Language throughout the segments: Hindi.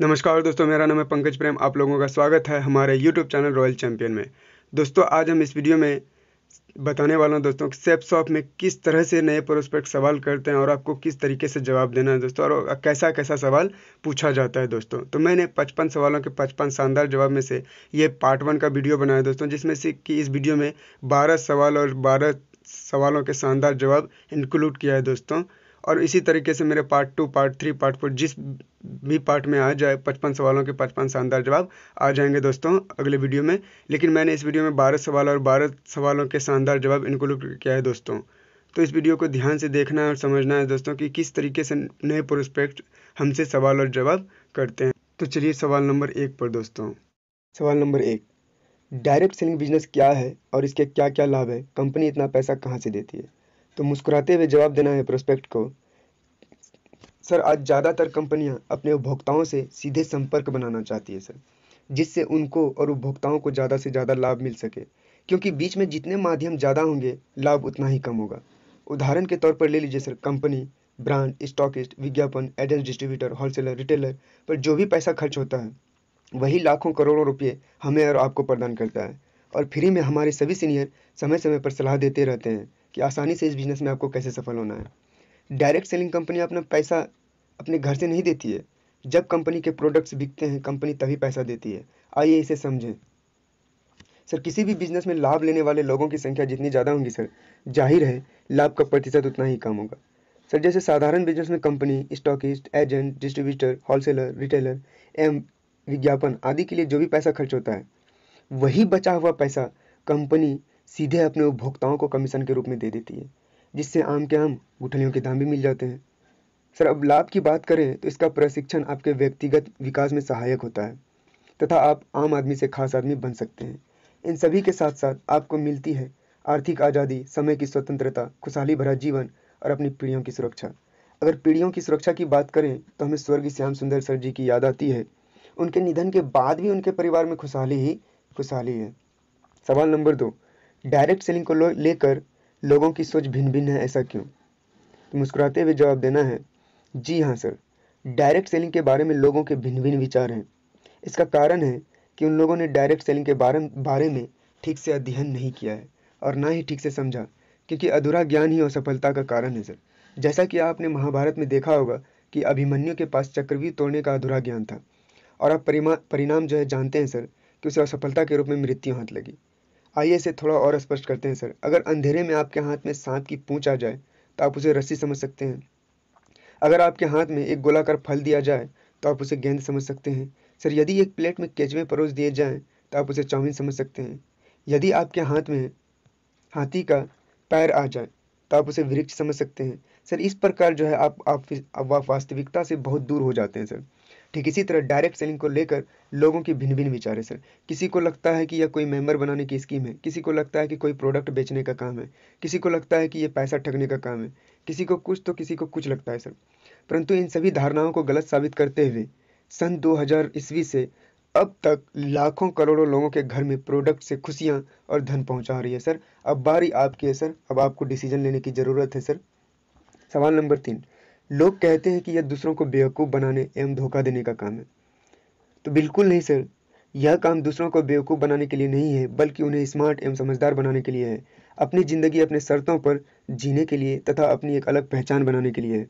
नमस्कार दोस्तों, मेरा नाम है पंकज प्रेम। आप लोगों का स्वागत है हमारे यूट्यूब चैनल रॉयल चैंपियन में। दोस्तों, आज हम इस वीडियो में बताने वाला हूं दोस्तों कि सेफ शॉप में किस तरह से नए प्रोस्पेक्ट सवाल करते हैं और आपको किस तरीके से जवाब देना है दोस्तों, और कैसा कैसा सवाल पूछा जाता है दोस्तों। तो मैंने 55 सवालों के 55 शानदार जवाब में से ये पार्ट 1 का वीडियो बनाया दोस्तों, जिसमें से कि इस वीडियो में 12 सवाल और 12 सवालों के शानदार जवाब इंक्लूड किया है दोस्तों। और इसी तरीके से मेरे पार्ट 2, पार्ट 3, पार्ट 4 जिस भी पार्ट में आ जाए 55 सवालों के 55 शानदार जवाब आ जाएंगे दोस्तों अगले वीडियो में। लेकिन मैंने इस वीडियो में 12 सवाल और 12 सवालों के शानदार जवाब इंक्लूड किया है दोस्तों। तो इस वीडियो को ध्यान से देखना है और समझना है दोस्तों कि किस तरीके से नए प्रोस्पेक्ट हमसे सवाल और जवाब करते हैं। तो चलिए सवाल नंबर 1 पर दोस्तों। सवाल नंबर 1, डायरेक्ट सेलिंग बिजनेस क्या है और इसके क्या क्या लाभ है? कंपनी इतना पैसा कहाँ से देती है? तो मुस्कुराते हुए जवाब देना है प्रोस्पेक्ट को। सर, आज ज़्यादातर कंपनियां अपने उपभोक्ताओं से सीधे संपर्क बनाना चाहती है सर, जिससे उनको और उपभोक्ताओं को ज़्यादा से ज़्यादा लाभ मिल सके, क्योंकि बीच में जितने माध्यम ज़्यादा होंगे लाभ उतना ही कम होगा। उदाहरण के तौर पर ले लीजिए सर, कंपनी, ब्रांड, स्टॉकिस्ट, विज्ञापन, एजेंट, डिस्ट्रीब्यूटर, होलसेलर, रिटेलर पर जो भी पैसा खर्च होता है वही लाखों करोड़ों रुपये हमें और आपको प्रदान करता है। और फ्री में हमारे सभी सीनियर समय समय पर सलाह देते रहते हैं कि आसानी से इस बिज़नेस में आपको कैसे सफल होना है। डायरेक्ट सेलिंग कंपनी अपना पैसा अपने घर से नहीं देती है। जब कंपनी के प्रोडक्ट्स बिकते हैं कंपनी तभी पैसा देती है। आइए इसे समझें। सर, किसी भी बिजनेस में लाभ लेने वाले लोगों की संख्या जितनी ज़्यादा होगी सर, जाहिर है लाभ का प्रतिशत उतना ही कम होगा। सर, जैसे साधारण बिजनेस में company, stockist, agent, distributor, wholesaler, retailer एवं विज्ञापन आदि के लिए जो भी पैसा खर्च होता है वही बचा हुआ पैसा कंपनी सीधे अपने उपभोक्ताओं को कमीशन के रूप में दे देती है, जिससे आम के आम गुठलियों के दाम भी मिल जाते हैं। सर, अब लाभ की बात करें तो इसका प्रशिक्षण आपके व्यक्तिगत विकास में सहायक होता है तथा आप आम आदमी से खास आदमी बन सकते हैं। इन सभी के साथ साथ आपको मिलती है आर्थिक आज़ादी, समय की स्वतंत्रता, खुशहाली भरा जीवन और अपनी पीढ़ियों की सुरक्षा। अगर पीढ़ियों की सुरक्षा की बात करें तो हमें स्वर्गीय श्याम सुंदर सर जी की याद आती है। उनके निधन के बाद भी उनके परिवार में खुशहाली ही खुशहाली है। सवाल नंबर 2, डायरेक्ट सेलिंग को लेकर लोगों की सोच भिन्न भिन्न है, ऐसा क्यों? तो मुस्कुराते हुए जवाब देना है, जी हाँ सर, डायरेक्ट सेलिंग के बारे में लोगों के भिन्न भिन्न विचार हैं। इसका कारण है कि उन लोगों ने डायरेक्ट सेलिंग के बारे में ठीक से अध्ययन नहीं किया है और ना ही ठीक से समझा, क्योंकि अधूरा ज्ञान ही असफलता का कारण है सर। जैसा कि आपने महाभारत में देखा होगा कि अभिमन्यु के पास चक्रव्यूह तोड़ने का अधूरा ज्ञान था और आप परिणाम जो है जानते हैं सर कि उसे असफलता के रूप में मृत्यु हाथ लगी। आइए इसे थोड़ा और स्पष्ट करते हैं सर। अगर अंधेरे में आपके हाथ में सांप की पूंछ आ जाए तो आप उसे रस्सी समझ सकते हैं। अगर आपके हाथ में एक गोलाकार फल दिया जाए तो आप उसे गेंद समझ सकते हैं। सर, यदि एक प्लेट में केचुए परोस दिए जाएं तो आप उसे चाउमीन समझ सकते हैं। यदि आपके हाथ में हाथी का पैर आ जाए तो आप उसे वृक्ष समझ सकते हैं। सर, इस प्रकार जो है आप वास्तविकता से बहुत दूर हो जाते हैं सर। ठीक इसी तरह डायरेक्ट सेलिंग को लेकर लोगों की भिन्न भिन्न विचार है सर। किसी को लगता है कि यह कोई मेंबर बनाने की स्कीम है, किसी को लगता है कि कोई प्रोडक्ट बेचने का काम है, किसी को लगता है कि ये पैसा ठगने का काम है, किसी को कुछ तो किसी को कुछ लगता है सर। परंतु इन सभी धारणाओं को गलत साबित करते हुए सन 2000 ईस्वी से अब तक लाखों करोड़ों लोगों के घर में प्रोडक्ट से खुशियां और धन पहुंचा रही है सर। अब बारी आपकी है सर, अब आपको डिसीजन लेने की ज़रूरत है सर। सवाल नंबर 3, लोग कहते हैं कि यह दूसरों को बेवकूफ़ बनाने एवं धोखा देने का काम है। तो बिल्कुल नहीं सर, यह काम दूसरों को बेवकूफ़ बनाने के लिए नहीं है, बल्कि उन्हें स्मार्ट एवं समझदार बनाने के लिए है। अपनी ज़िंदगी अपने शर्तों पर जीने के लिए तथा अपनी एक अलग पहचान बनाने के लिए है।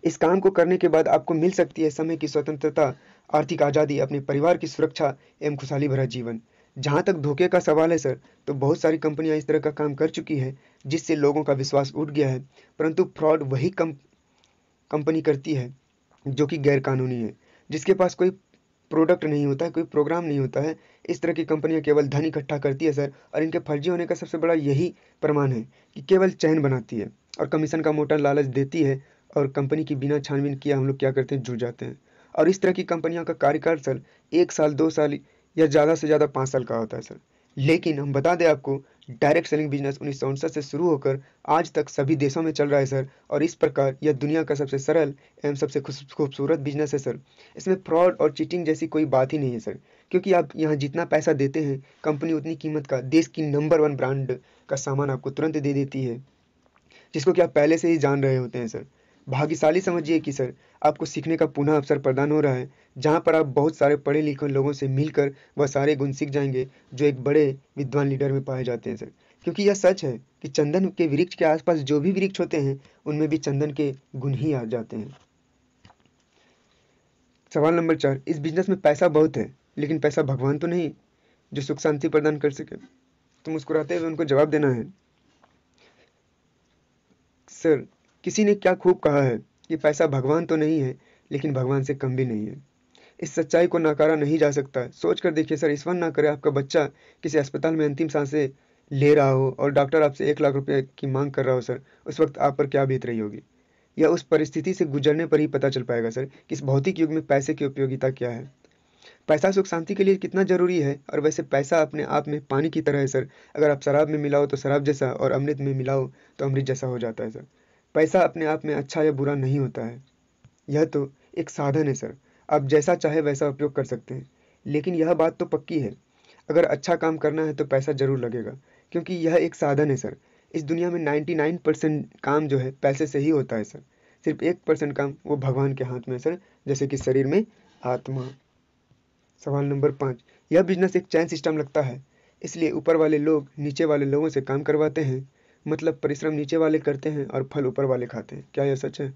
इस काम को करने के बाद आपको मिल सकती है समय की स्वतंत्रता, आर्थिक आज़ादी, अपने परिवार की सुरक्षा एवं खुशहाली भरा जीवन। जहाँ तक धोखे का सवाल है सर, तो बहुत सारी कंपनियां इस तरह का काम कर चुकी है जिससे लोगों का विश्वास उठ गया है। परंतु फ्रॉड वही कंपनी करती है जो कि गैर कानूनी है, जिसके पास कोई प्रोडक्ट नहीं होता है, कोई प्रोग्राम नहीं होता है। इस तरह की कंपनियां केवल धन इकट्ठा करती है सर, और इनके फर्जी होने का सबसे बड़ा यही प्रमाण है कि केवल चैन बनाती है और कमीशन का मोटा लालच देती है, और कंपनी की बिना छानबीन किए हम लोग क्या करते हैं, जुड़ जाते हैं। और इस तरह की कंपनियों का कार्यकाल सर 1 साल, 2 साल या ज़्यादा से ज़्यादा 5 साल का होता है सर। लेकिन हम बता दें आपको, डायरेक्ट सेलिंग बिजनेस 1959 से शुरू होकर आज तक सभी देशों में चल रहा है सर, और इस प्रकार यह दुनिया का सबसे सरल एवं सबसे खूबसूरत बिजनेस है सर। इसमें फ्रॉड और चीटिंग जैसी कोई बात ही नहीं है सर, क्योंकि आप यहाँ जितना पैसा देते हैं कंपनी उतनी कीमत का देश की नंबर 1 ब्रांड का सामान आपको तुरंत दे देती है, जिसको कि आप पहले से ही जान रहे होते हैं सर। भाग्यशाली समझिए कि सर आपको सीखने का पुनः अवसर प्रदान हो रहा है, जहाँ पर आप बहुत सारे पढ़े लिखे लोगों से मिलकर वह सारे गुण सीख जाएंगे जो एक बड़े विद्वान लीडर में पाए जाते हैं सर। क्योंकि यह सच है कि चंदन के वृक्ष के आसपास जो भी वृक्ष होते हैं उनमें भी चंदन के गुण ही आ जाते हैं। सवाल नंबर 4, इस बिजनेस में पैसा बहुत है लेकिन पैसा भगवान तो नहीं जो सुख शांति प्रदान कर सके। तो मुस्कुराते हुए उनको जवाब देना है, सर किसी ने क्या खूब कहा है कि पैसा भगवान तो नहीं है लेकिन भगवान से कम भी नहीं है। इस सच्चाई को नकारा नहीं जा सकता। सोच कर देखिए सर, ईश्वर ना करे आपका बच्चा किसी अस्पताल में अंतिम सांसें ले रहा हो और डॉक्टर आपसे 1 लाख रुपए की मांग कर रहा हो सर, उस वक्त आप पर क्या बीत रही होगी। यह उस परिस्थिति से गुजरने पर ही पता चल पाएगा सर कि इस भौतिक युग में पैसे की उपयोगिता क्या है। पैसा सुख शांति के लिए कितना जरूरी है। और वैसे पैसा अपने आप में पानी की तरह है सर, अगर आप शराब में मिलाओ तो शराब जैसा और अमृत में मिलाओ तो अमृत जैसा हो जाता है सर। पैसा अपने आप में अच्छा या बुरा नहीं होता है, यह तो एक साधन है सर। आप जैसा चाहे वैसा उपयोग कर सकते हैं, लेकिन यह बात तो पक्की है, अगर अच्छा काम करना है तो पैसा जरूर लगेगा, क्योंकि यह एक साधन है सर। इस दुनिया में 99% काम जो है पैसे से ही होता है सर, सिर्फ 1% काम वो भगवान के हाथ में है सर, जैसे कि शरीर में आत्मा। सवाल नंबर 5, यह बिजनेस एक चैन सिस्टम लगता है, इसलिए ऊपर वाले लोग नीचे वाले लोगों से काम करवाते हैं, मतलब परिश्रम नीचे वाले करते हैं और फल ऊपर वाले खाते हैं। क्या यह सच है।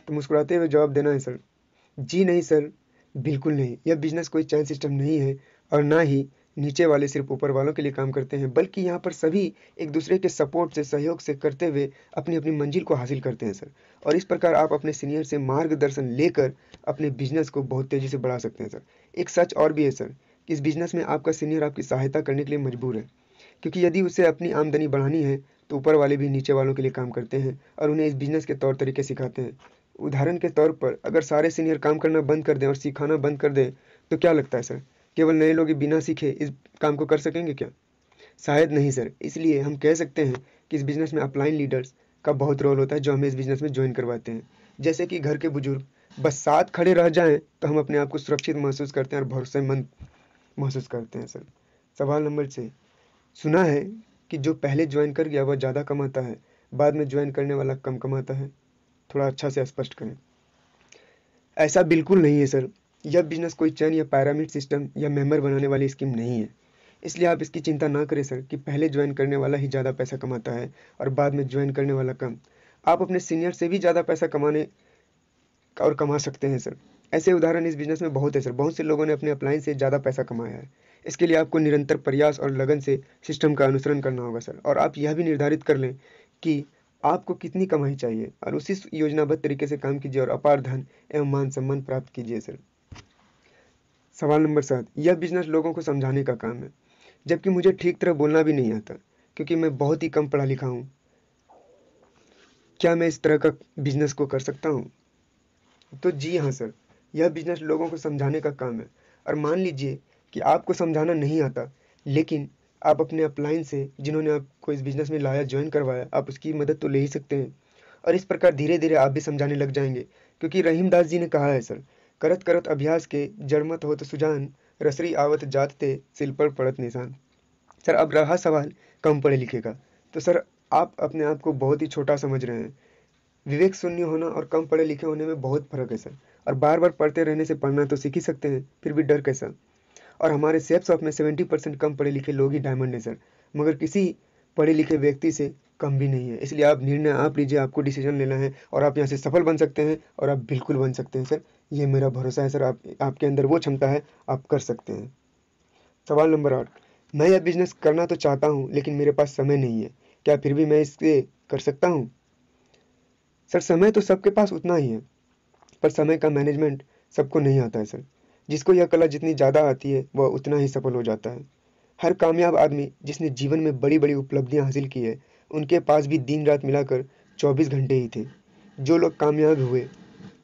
तो मुस्कुराते हुए जवाब देना है सर, जी नहीं सर, बिल्कुल नहीं। यह बिजनेस कोई चैन सिस्टम नहीं है और ना ही नीचे वाले सिर्फ ऊपर वालों के लिए काम करते हैं, बल्कि यहाँ पर सभी एक दूसरे के सपोर्ट से, सहयोग से करते हुए अपनी अपनी मंजिल को हासिल करते हैं सर। और इस प्रकार आप अपने सीनियर से मार्गदर्शन लेकर अपने बिजनेस को बहुत तेज़ी से बढ़ा सकते हैं सर। एक सच और भी है सर कि इस बिजनेस में आपका सीनियर आपकी सहायता करने के लिए मजबूर है, क्योंकि यदि उसे अपनी आमदनी बढ़ानी है तो ऊपर वाले भी नीचे वालों के लिए काम करते हैं और उन्हें इस बिजनेस के तौर तरीके सिखाते हैं। उदाहरण के तौर पर अगर सारे सीनियर काम करना बंद कर दें और सिखाना बंद कर दें तो क्या लगता है सर, केवल नए लोग बिना सीखे इस काम को कर सकेंगे क्या। शायद नहीं सर। इसलिए हम कह सकते हैं कि इस बिजनेस में अपलाइन लीडर्स का बहुत रोल होता है, जो हमें इस बिजनेस में ज्वाइन करवाते हैं। जैसे कि घर के बुजुर्ग बस साथ खड़े रह जाएं तो हम अपने आप को सुरक्षित महसूस करते हैं और भरोसेमंद महसूस करते हैं सर। सवाल नंबर 6, सुना है कि जो पहले ज्वाइन कर गया वह ज़्यादा कमाता है, बाद में ज्वाइन करने वाला कम कमाता है। थोड़ा अच्छा से स्पष्ट करें। ऐसा बिल्कुल नहीं है सर। यह बिजनेस कोई चैन या पैरामिड सिस्टम या मेंबर बनाने वाली स्कीम नहीं है, इसलिए आप इसकी चिंता ना करें सर कि पहले ज्वाइन करने वाला ही ज़्यादा पैसा कमाता है और बाद में ज्वाइन करने वाला कम। आप अपने सीनियर से भी ज़्यादा पैसा कमा सकते हैं सर। ऐसे उदाहरण इस बिजनेस में बहुत है सर। बहुत से लोगों ने अपने अपलाइन से ज़्यादा पैसा कमाया है। इसके लिए आपको निरंतर प्रयास और लगन से सिस्टम का अनुसरण करना होगा सर, और आप यह भी निर्धारित कर लें कि आपको कितनी कमाई चाहिए और उसी योजनाबद्ध तरीके से काम कीजिए और अपार धन एवं मान सम्मान प्राप्त कीजिए सर। सवाल नंबर 7, यह बिजनेस लोगों को समझाने का काम है, जबकि मुझे ठीक तरह बोलना भी नहीं आता क्योंकि मैं बहुत ही कम पढ़ा लिखा हूँ। क्या मैं इस तरह का बिजनेस को कर सकता हूँ। तो जी हाँ सर, यह बिजनेस लोगों को समझाने का काम है। और मान लीजिए कि आपको समझाना नहीं आता, लेकिन आप अपने अपलाइन से जिन्होंने आपको इस बिजनेस में लाया, ज्वाइन करवाया, आप उसकी मदद तो ले ही सकते हैं। और इस प्रकार धीरे धीरे आप भी समझाने लग जाएंगे, क्योंकि रहीमदास जी ने कहा है सर, करत करत अभ्यास के जड़मत होत सुजान, रसरी आवत जात ते सिल पर पड़त निशान। सर अब रहा सवाल कम पढ़े लिखे का, तो सर आप अपने आप को बहुत ही छोटा समझ रहे हैं। विवेक शून्य होना और कम पढ़े लिखे होने में बहुत फर्क है सर। और बार बार पढ़ते रहने से पढ़ना तो सीख ही सकते हैं, फिर भी डर कैसा। और हमारे सेफ शॉप में 70% कम पढ़े लिखे लोग ही डायमंड है सर, मगर किसी पढ़े लिखे व्यक्ति से कम भी नहीं है। इसलिए आप निर्णय आप लीजिए, आपको डिसीजन लेना है और आप यहाँ से सफल बन सकते हैं, और आप बिल्कुल बन सकते हैं सर। ये मेरा भरोसा है सर, आपके अंदर वो क्षमता है, आप कर सकते हैं। सवाल नंबर 8, मैं यह बिजनेस करना तो चाहता हूँ लेकिन मेरे पास समय नहीं है, क्या फिर भी मैं इसे कर सकता हूँ। सर समय तो सबके पास उतना ही है, पर समय का मैनेजमेंट सबको नहीं आता है सर। जिसको यह कला जितनी ज़्यादा आती है वह उतना ही सफल हो जाता है। हर कामयाब आदमी जिसने जीवन में बड़ी बड़ी उपलब्धियां हासिल की है, उनके पास भी दिन रात मिलाकर 24 घंटे ही थे। जो लोग कामयाब हुए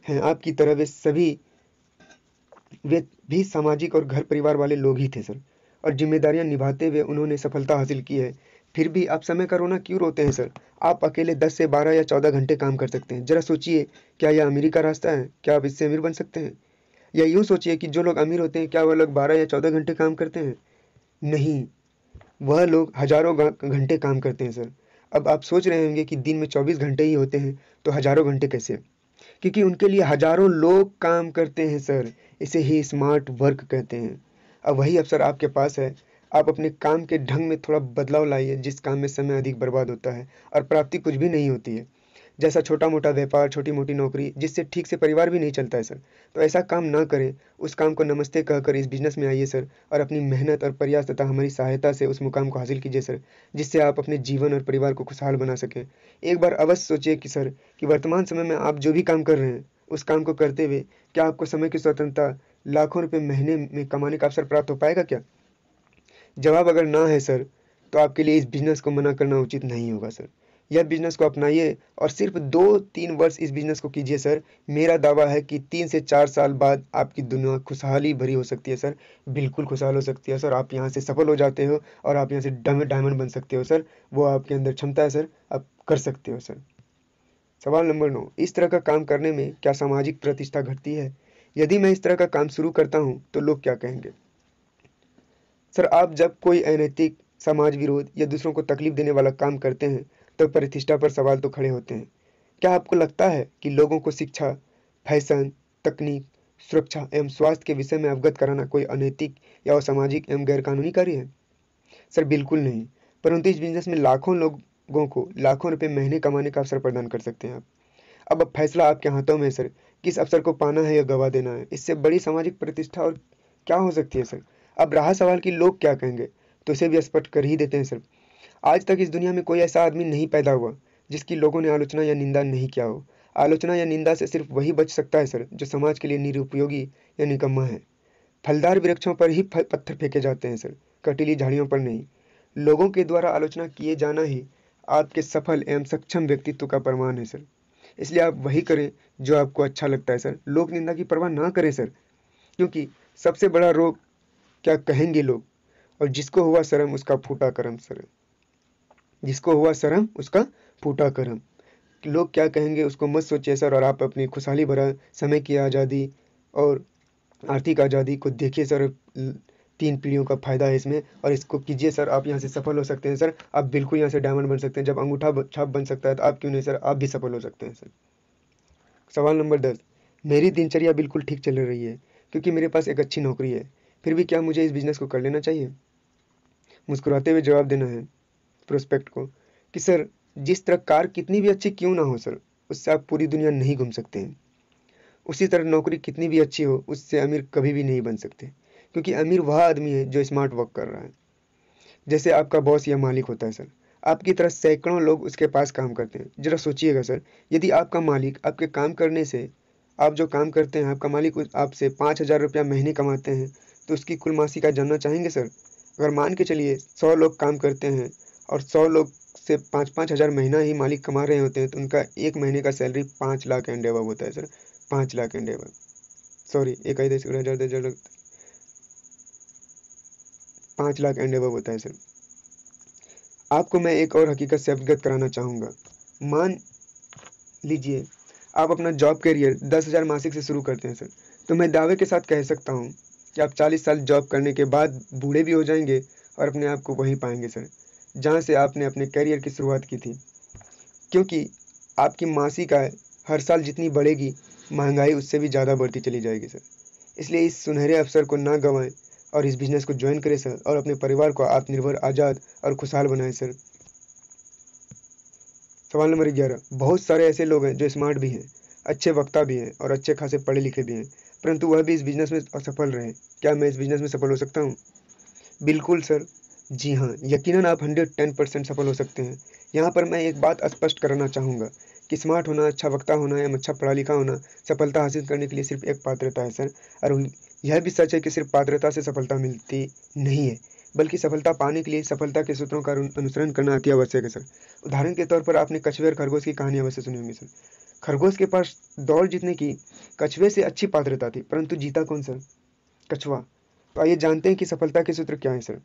हैं आपकी तरह, वे भी सामाजिक और घर परिवार वाले लोग ही थे सर, और जिम्मेदारियां निभाते हुए उन्होंने सफलता हासिल की है। फिर भी आप समय का रोना क्यों रोते हैं सर। आप अकेले 10 से 12 या 14 घंटे काम कर सकते हैं। जरा सोचिए, क्या यह अमीरी का रास्ता है। क्या आप इससे अमीर बन सकते हैं। या यूँ सोचिए कि जो लोग अमीर होते हैं क्या वह लोग 12 या 14 घंटे काम करते हैं। नहीं, वह लोग हजारों घंटे काम करते हैं सर। अब आप सोच रहे होंगे कि दिन में 24 घंटे ही होते हैं, तो हज़ारों घंटे कैसे? क्योंकि उनके लिए हज़ारों लोग काम करते हैं सर, इसे ही स्मार्ट वर्क कहते हैं। अब वही अवसर आपके पास है, आप अपने काम के ढंग में थोड़ा बदलाव लाइए, जिस काम में समय अधिक बर्बाद होता है और प्राप्ति कुछ भी नहीं होती है। जैसा छोटा-मोटा व्यापार, छोटी-मोटी नौकरी, जिससे ठीक से परिवार भी नहीं चलता है सर। तो ऐसा काम ना करें, उस काम को नमस्ते कहकर इस बिज़नेस में आइए सर, और अपनी मेहनत और प्रयास तथा हमारी सहायता से उस मुकाम को हासिल कीजिए सर, जिससे आप अपने जीवन और परिवार को खुशहाल बना सकें। एक बार अवश्य सोचिए कि सर, कि वर्तमान समय में आप जो भी काम कर रहे हैं, उस काम को करते हुए क्या आपको समय की स्वतंत्रता, लाखों रुपए महीने में कमाने का अवसर प्राप्त हो पाएगा क्या? जवाब अगर ना है सर, तो आपके लिए इस बिज़नेस को मना करना उचित नहीं होगा सर। यह बिज़नेस को अपनाइए और सिर्फ़ 2-3 वर्ष इस बिज़नेस को कीजिए सर। मेरा दावा है कि 3 से 4 साल बाद आपकी दुनिया खुशहाली भरी हो सकती है सर, बिल्कुल खुशहाल हो सकती है सर। आप यहाँ से सफल हो जाते हो और आप यहाँ से डायमंड बन सकते हो सर। वो आपके अंदर क्षमता है सर, आप कर सकते हो सर। सवाल नंबर 9, इस तरह का काम करने में क्या सामाजिक प्रतिष्ठा घटती है? यदि मैं इस तरह का काम शुरू करता हूँ, तो लोग क्या कहेंगे? सर, आप जब कोई अनैतिक, समाज विरोध या दूसरों को तकलीफ देने वाला काम करते हैं, तो प्रतिष्ठा पर सवाल तो खड़े होते हैं। क्या आपको लगता है कि लोगों को शिक्षा, फैशन, तकनीक, सुरक्षा एवं स्वास्थ्य के विषय में अवगत कराना कोई अनैतिक या असामाजिक एवं गैरकानूनी कार्य है? सर, बिल्कुल नहीं। परंतु इस बिज़नेस में लाखों लोगों को लाखों रुपए महीने कमाने का अवसर प्रदान कर सकते हैं आप। अब फैसला आपके हाथों में है सर, किस अवसर को पाना है या गँवा देना है। इससे बड़ी सामाजिक प्रतिष्ठा और क्या हो सकती है सर? अब रहा सवाल कि लोग क्या कहेंगे, तो इसे भी स्पष्ट कर ही देते हैं सर। आज तक इस दुनिया में कोई ऐसा आदमी नहीं पैदा हुआ, जिसकी लोगों ने आलोचना या निंदा नहीं किया हो। आलोचना या निंदा से सिर्फ वही बच सकता है सर, जो समाज के लिए निरुपयोगी या निकम्मा है। फलदार वृक्षों पर ही पत्थर फेंके जाते हैं सर, कटीली झाड़ियों पर नहीं। लोगों के द्वारा आलोचना किए जाना ही आपके सफल एवं सक्षम व्यक्तित्व का प्रमाण है सर। इसलिए आप वही करें जो आपको अच्छा लगता है सर। लोक निंदा की परवाह ना करें सर, क्योंकि सबसे बड़ा रोग क्या कहेंगे लोग, और जिसको हुआ शर्म उसका फूटा करम सर। जिसको हुआ शर्म उसका फूटा करम। लोग क्या कहेंगे उसको मत सोचिए सर, और आप अपनी खुशहाली भरा समय की आज़ादी और आर्थिक आज़ादी को देखिए सर। 3 पीढ़ियों का फ़ायदा है इसमें, और इसको कीजिए सर। आप यहाँ से सफल हो सकते हैं सर। आप बिल्कुल यहाँ से डायमंड बन सकते हैं। जब अंगूठा छाप बन सकता है, तो आप क्यों नहीं सर, आप भी सफल हो सकते हैं सर। सवाल नंबर 10, मेरी दिनचर्या बिल्कुल ठीक चल रही है, क्योंकि मेरे पास एक अच्छी नौकरी है। फिर भी क्या मुझे इस बिज़नेस को कर लेना चाहिए? मुस्कुराते हुए जवाब देना है प्रोस्पेक्ट को कि सर, जिस तरह कार कितनी भी अच्छी क्यों ना हो सर, उससे आप पूरी दुनिया नहीं घूम सकते हैं। उसी तरह नौकरी कितनी भी अच्छी हो, उससे अमीर कभी भी नहीं बन सकते, क्योंकि अमीर वह आदमी है जो स्मार्ट वर्क कर रहा है। जैसे आपका बॉस या मालिक होता है सर, आपकी तरह सैकड़ों लोग उसके पास काम करते हैं। जरा सोचिएगा सर, यदि आपका मालिक आपके काम करने से, आप जो काम करते हैं, आपका मालिक आपसे 5,000 रुपया महीने कमाते हैं, तो उसकी कुल मासिक आय जानना चाहेंगे सर? अगर मान के चलिए 100 लोग काम करते हैं और 100 लोग से 5-5 हज़ार महीना ही मालिक कमा रहे होते हैं, तो उनका एक महीने का सैलरी 5 लाख एंड अबव होता है sir. 5 lakh and above, sorry, 1,000 5 lakh and above होता है सर। आपको मैं एक और हकीकत से अवगत कराना चाहूँगा। मान लीजिए आप अपना जॉब करियर 10,000 मासिक से शुरू करते हैं सर, तो मैं दावे के साथ कह सकता हूँ कि आप 40 साल जॉब करने के बाद बूढ़े भी हो जाएंगे और अपने आप को वहीं पाएंगे सर, जहाँ से आपने अपने करियर की शुरुआत की थी। क्योंकि आपकी मासिक आय हर साल जितनी बढ़ेगी, महंगाई उससे भी ज़्यादा बढ़ती चली जाएगी सर। इसलिए इस सुनहरे अवसर को ना गंवाएं और इस बिज़नेस को ज्वाइन करें सर, और अपने परिवार को आत्मनिर्भर, आज़ाद और खुशहाल बनाएं सर। सवाल नंबर 11, बहुत सारे ऐसे लोग हैं जो स्मार्ट भी हैं, अच्छे वक्ता भी हैं और अच्छे खासे पढ़े लिखे भी हैं, परंतु वह भी इस बिज़नेस में असफल रहे। क्या मैं इस बिज़नेस में सफल हो सकता हूँ? बिल्कुल सर, जी हाँ, यकीनन आप 110% सफल हो सकते हैं। यहाँ पर मैं एक बात स्पष्ट करना चाहूँगा कि स्मार्ट होना, अच्छा वक्ता होना या अच्छा पढ़ा लिखा होना सफलता हासिल करने के लिए सिर्फ एक पात्रता है सर। और यह भी सच है कि सिर्फ पात्रता से सफलता मिलती नहीं है, बल्कि सफलता पाने के लिए सफलता के सूत्रों का अनुसरण करना अति आवश्यक है सर। उदाहरण के तौर पर आपने कछुए और खरगोश की कहानी अवश्य सुनी होगी सर। खरगोश के पास दौड़ जीतने की कछुए से अच्छी पात्रता थी, परंतु जीता कौन सर? कछुआ। तो आइए जानते हैं कि सफलता के सूत्र क्या है सर।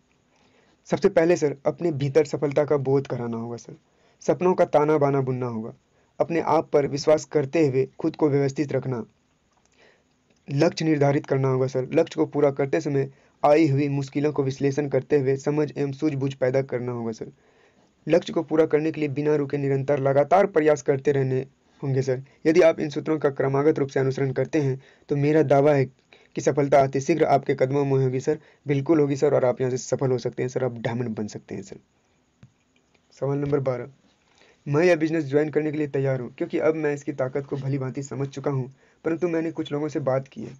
सबसे पहले सर, अपने भीतर सफलता का बोध कराना होगा सर। सपनों का ताना बाना बुनना होगा। अपने आप पर विश्वास करते हुए खुद को व्यवस्थित रखना। लक्ष्य निर्धारित करना होगा सर। लक्ष्य को पूरा करते समय आई हुई मुश्किलों को विश्लेषण करते हुए समझ एवं सूझबूझ पैदा करना होगा सर। लक्ष्य को पूरा करने के लिए बिना रुके निरंतर लगातार प्रयास करते रहने होंगे सर। यदि आप इन सूत्रों का क्रमागत रूप से अनुसरण करते हैं तो मेरा दावा है कि सफलता अति शीघ्र आपके कदमों में होगी सर, बिल्कुल होगी सर, और आप यहाँ से सफल हो सकते हैं सर, आप डायमंड बन सकते हैं सर। सवाल नंबर 12, मैं यह बिजनेस ज्वाइन करने के लिए तैयार हूँ क्योंकि अब मैं इसकी ताकत को भली भांति समझ चुका हूँ, परंतु मैंने कुछ लोगों से बात की है,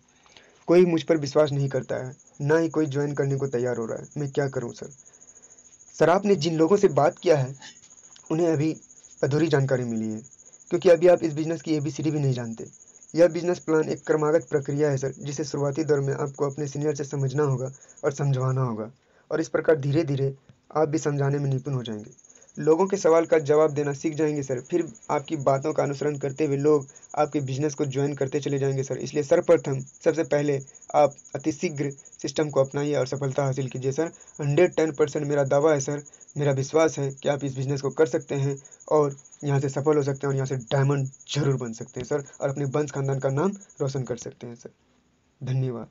कोई मुझ पर विश्वास नहीं करता है, ना ही कोई ज्वाइन करने को तैयार हो रहा है, मैं क्या करूँ सर? सर, आपने जिन लोगों से बात किया है उन्हें अभी अधूरी जानकारी मिली है, क्योंकि अभी आप इस बिजनेस की ABCD भी नहीं जानते। यह बिजनेस प्लान एक क्रमागत प्रक्रिया है सर, जिसे शुरुआती दौर में आपको अपने सीनियर से समझना होगा और समझवाना होगा, और इस प्रकार धीरे धीरे आप भी समझाने में निपुण हो जाएंगे, लोगों के सवाल का जवाब देना सीख जाएंगे सर। फिर आपकी बातों का अनुसरण करते हुए लोग आपके बिजनेस को ज्वाइन करते चले जाएंगे सर। इसलिए सर्वप्रथम सबसे पहले आप अति शीघ्र सिस्टम को अपनाइए और सफलता हासिल कीजिए सर। 110% मेरा दावा है सर, मेरा विश्वास है कि आप इस बिजनेस को कर सकते हैं और यहाँ से सफल हो सकते हैं और यहाँ से डायमंड जरूर बन सकते हैं सर, और अपने वंश खानदान का नाम रोशन कर सकते हैं सर। धन्यवाद।